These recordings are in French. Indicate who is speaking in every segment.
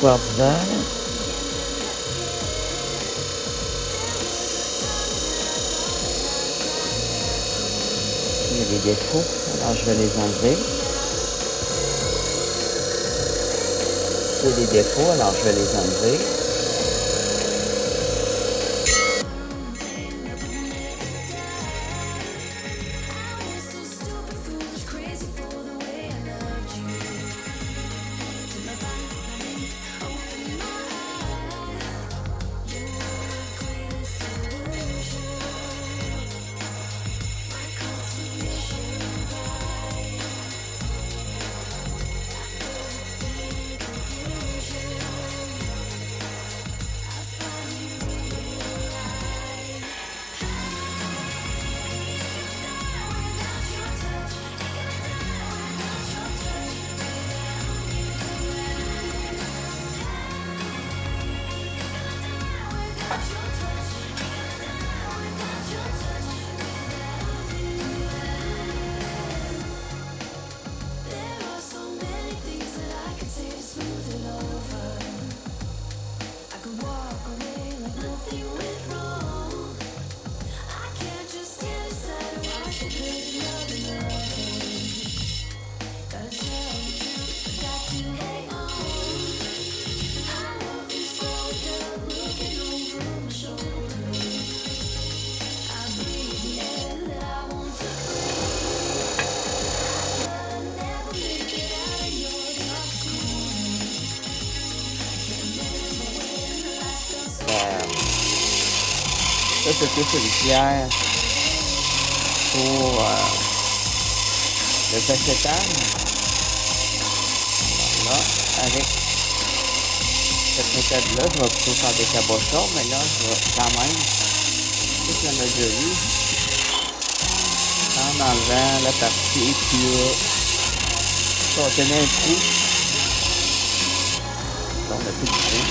Speaker 1: mouchoirs d'hiver. Il y a des défauts, alors je vais les enlever. C'est des défauts, alors je vais les enlever. Ça, c'était celui-là pour le facétane. Là, avec cette méthode-là, je vais plutôt faire des cabochons, mais là, je vais quand même, tout ce qu'on a déjà vu, en enlevant la partie qui contenait un trou. Donc, on a plus de trou.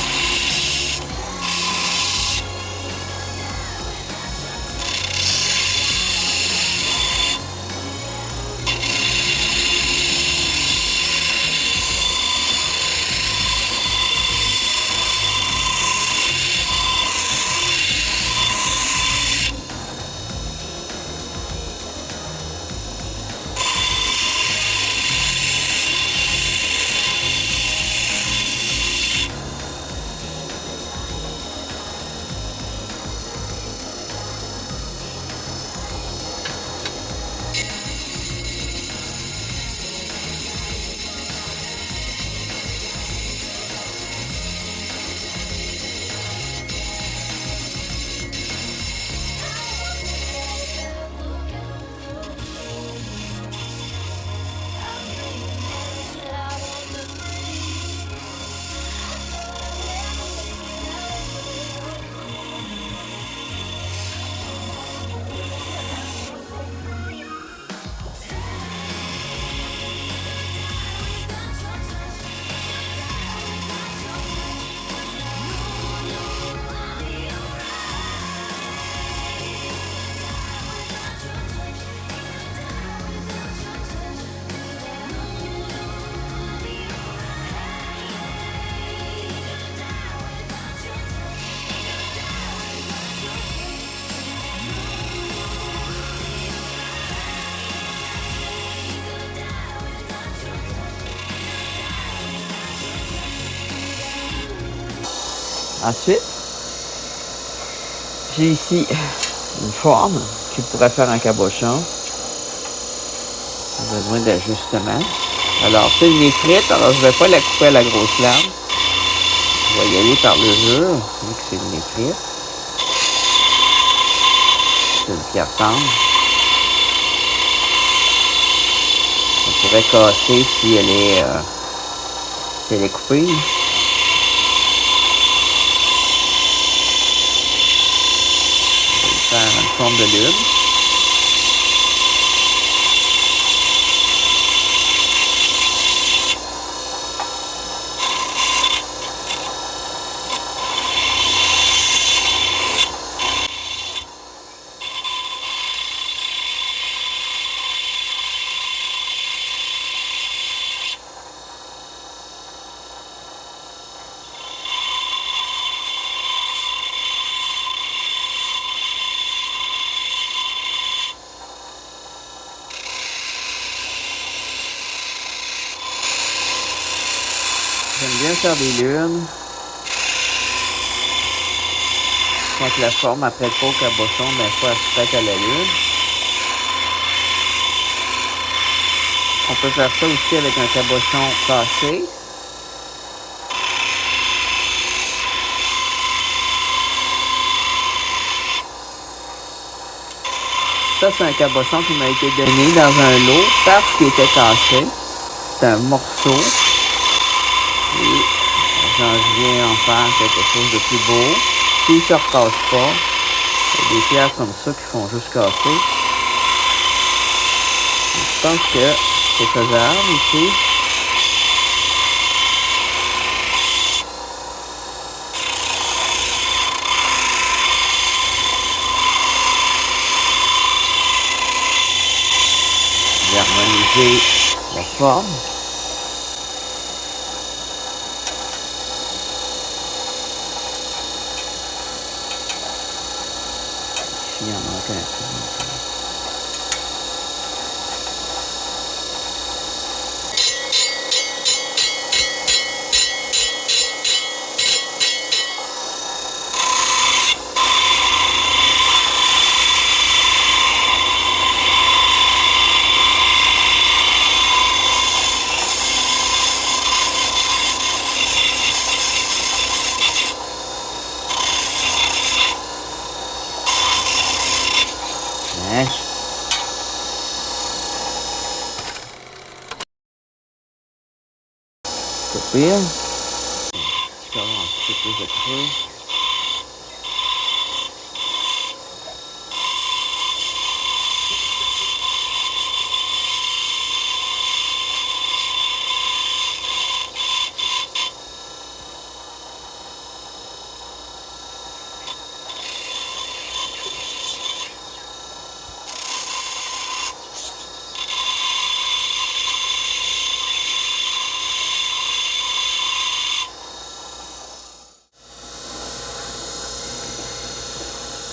Speaker 1: Ensuite, j'ai ici une forme qui pourrait faire un cabochon. J'ai besoin d'ajustement. Alors, c'est une écrite, alors je ne vais pas la couper à la grosse lame. Je vais y aller par le jeu, vu que c'est une écrite. C'est une pierre tendre. On pourrait casser si elle est coupée. Faire une forme de lune. faire des lunes. Quand la forme après le pot cabochon, mais il faut elle se prête à la lune. On peut faire ça aussi avec un cabochon cassé. Ça, c'est un cabochon qui m'a été donné dans un lot parce qu'il était cassé. C'est un morceau. Et j'en viens en faire quelque chose de plus beau. S'il ne se recasse pas, il y a des pierres comme ça qui font juste casser. Je pense que c'est faisable ici. Je vais harmoniser la forme. Il en manque un peu. Hein? C'est pire. Je vais avoir un petit peu plus de creux.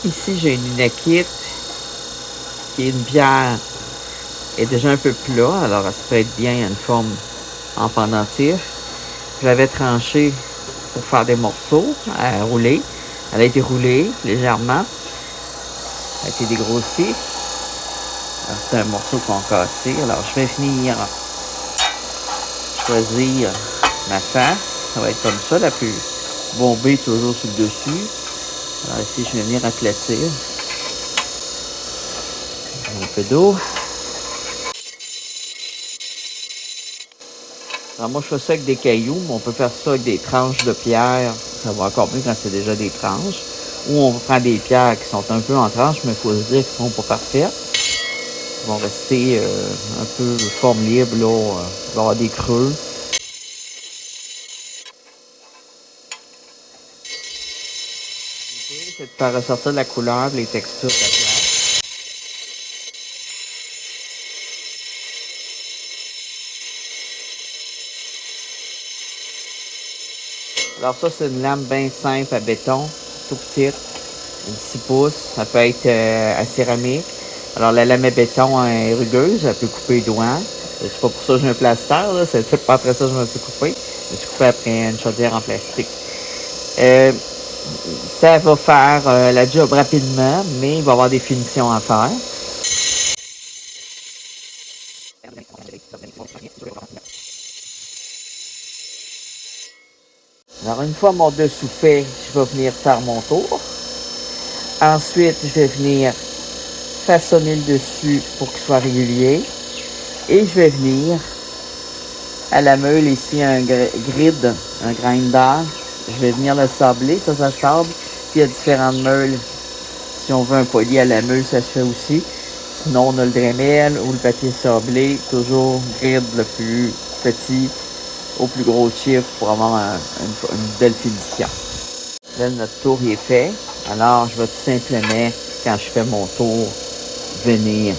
Speaker 1: Ici, j'ai une inekite qui est une pierre est déjà un peu plat, alors elle se prête bien à une forme en pendentif. Je l'avais tranchée pour faire des morceaux à rouler. Elle a été roulée légèrement. Elle a été dégrossie. C'est un morceau qu'on a cassé. Alors, je vais venir choisir ma face. Ça va être comme ça, la plus bombée toujours sur le dessus. Alors ici, je vais venir aplatir. Un peu d'eau. Alors moi, je fais ça avec des cailloux, mais on peut faire ça avec des tranches de pierre. Ça va encore mieux quand c'est déjà des tranches. Ou on prend des pierres qui sont un peu en tranches, mais il faut se dire qu'ils ne sont pas parfaites. Ils vont rester un peu forme libre, là. Il va y avoir des creux. L'idée, c'est de faire ressortir la couleur et les textures de la pierre. Alors ça, c'est une lame bien simple à béton, tout petite, une 6 pouces. Ça peut être à céramique. Alors la lame à béton est rugueuse, elle peut couper les doigts. C'est pas pour ça que j'ai un plaster, là. C'est pas après ça que je me suis coupé. Je me suis coupé après une chaudière en plastique. Ça va faire la job rapidement, mais il va y avoir des finitions à faire. Alors une fois mon dessous fait, je vais venir faire mon tour. Ensuite, je vais venir façonner le dessus pour qu'il soit régulier. Et je vais venir à la meule ici un grid, un grinder. Je vais venir le sabler, ça sable. Puis il y a différentes meules. Si on veut un poli à la meule, ça se fait aussi. Sinon, on a le Dremel ou le papier sablé. Toujours grid le plus petit au plus gros chiffre pour avoir une belle finition. Là, notre tour est fait. Alors, je vais tout simplement, quand je fais mon tour, venir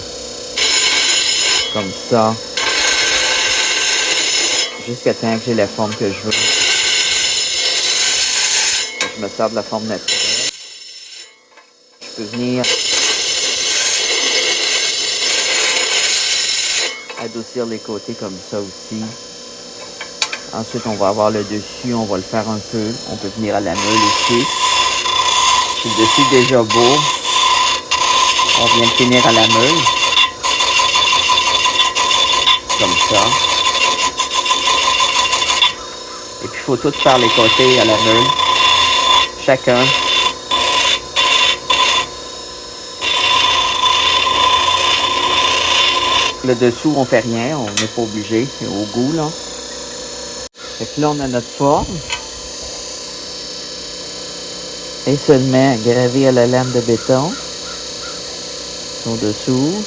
Speaker 1: comme ça jusqu'à temps que j'ai la forme que je veux. Je me sers de la forme naturelle. Je peux venir adoucir les côtés comme ça aussi Ensuite, on va avoir le dessus, on va le faire un peu. On peut venir à la meule aussi. Si le dessus est déjà beau, on vient de finir à la meule. Comme ça. Et puis, il faut tout faire les côtés à la meule. Chacun. Le dessous, on fait rien. On n'est pas obligé. C'est au goût, là. Fait que là, on a notre forme. Et seulement gravé à la lame de béton. Son dessous.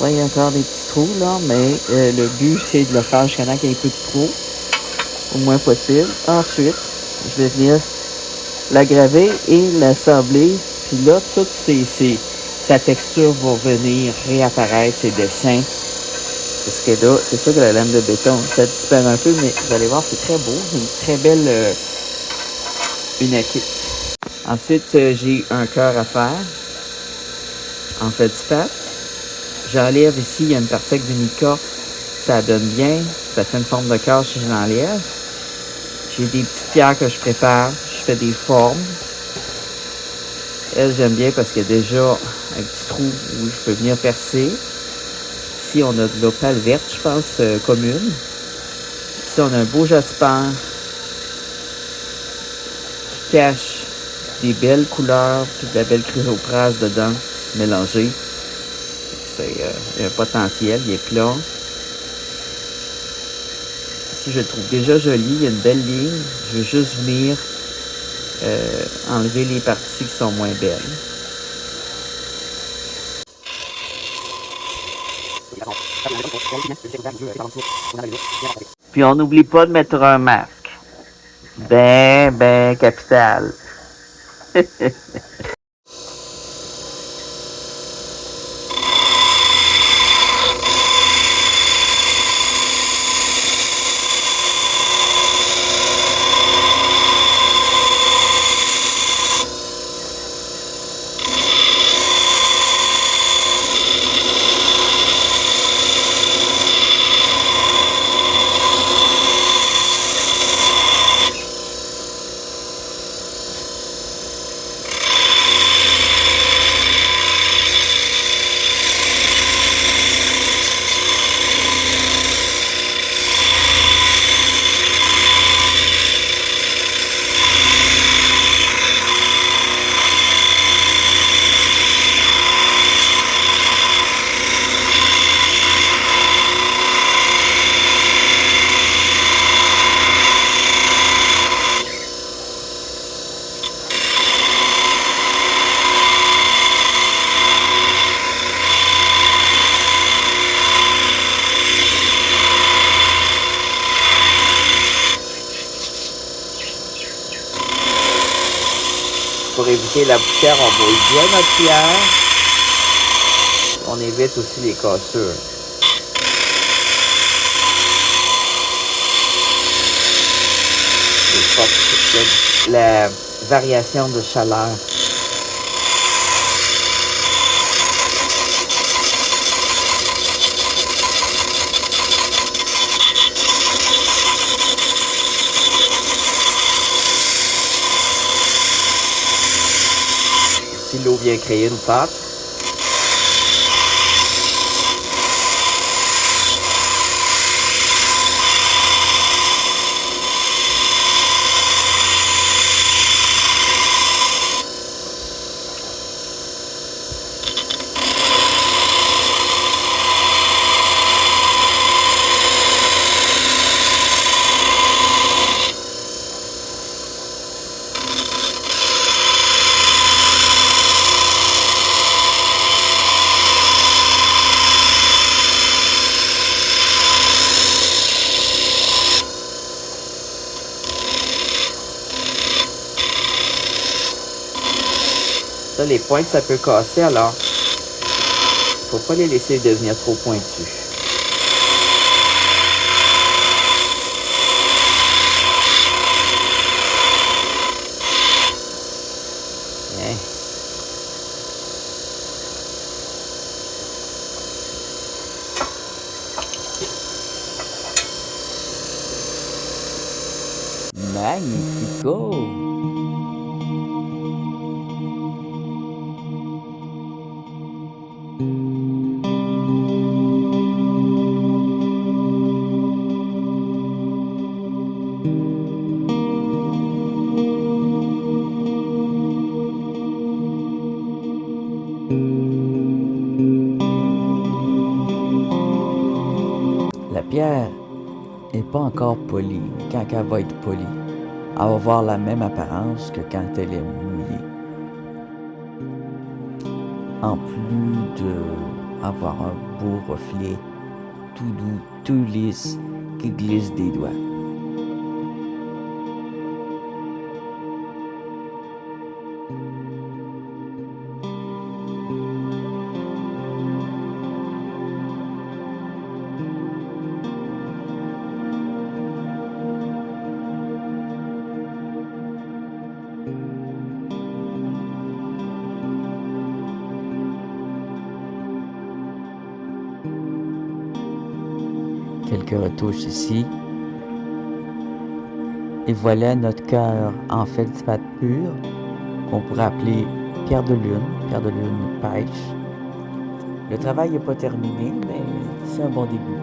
Speaker 1: Ouais, il y a encore des petits trous, là, mais le but, c'est de le faire jusqu'à temps qu'il y ait peu de trous. Au moins possible. Ensuite, je vais venir la graver et l'assembler. Puis là, sa texture va venir réapparaître, ses dessins. Parce que là, c'est sûr que la lame de béton, ça disparaît un peu, mais vous allez voir, c'est très beau. C'est une très belle unité. Ensuite, j'ai un cœur à faire en feldspathe. J'enlève ici, il y a une partie avec du mica. Ça donne bien. Ça fait une forme de cœur si je l'enlève. J'ai des petites pierres que je prépare. Je fais des formes. Elle, j'aime bien parce qu'il y a déjà un petit trou où je peux venir percer. Ici, on a de l'opale verte, je pense, commune. Ici, on a un beau jasper qui cache des belles couleurs puis de la belle chrysoprase dedans, mélangée. Il y a un potentiel, il est plat. Ici, je le trouve déjà joli, il y a une belle ligne. Je veux juste venir enlever les parties qui sont moins belles. Puis on n'oublie pas de mettre un masque. Ben capital. Pour éviter la poussière, on brouille bien notre pierre. On évite aussi les cassures. La variation de chaleur. Si l'eau vient créer une pâte, ça, les pointes, ça peut casser, alors faut pas les laisser devenir trop pointus. Bien. go! La pierre n'est pas encore polie. Quand elle va être polie, elle va avoir la même apparence que quand elle est mouillée. En plus d'avoir un beau reflet tout doux, tout lisse, qui glisse des doigts. Quelques retouches ici. Et voilà notre cœur en feldspathe pur, qu'on pourrait appeler pierre de lune pêche. Le travail n'est pas terminé, mais c'est un bon début.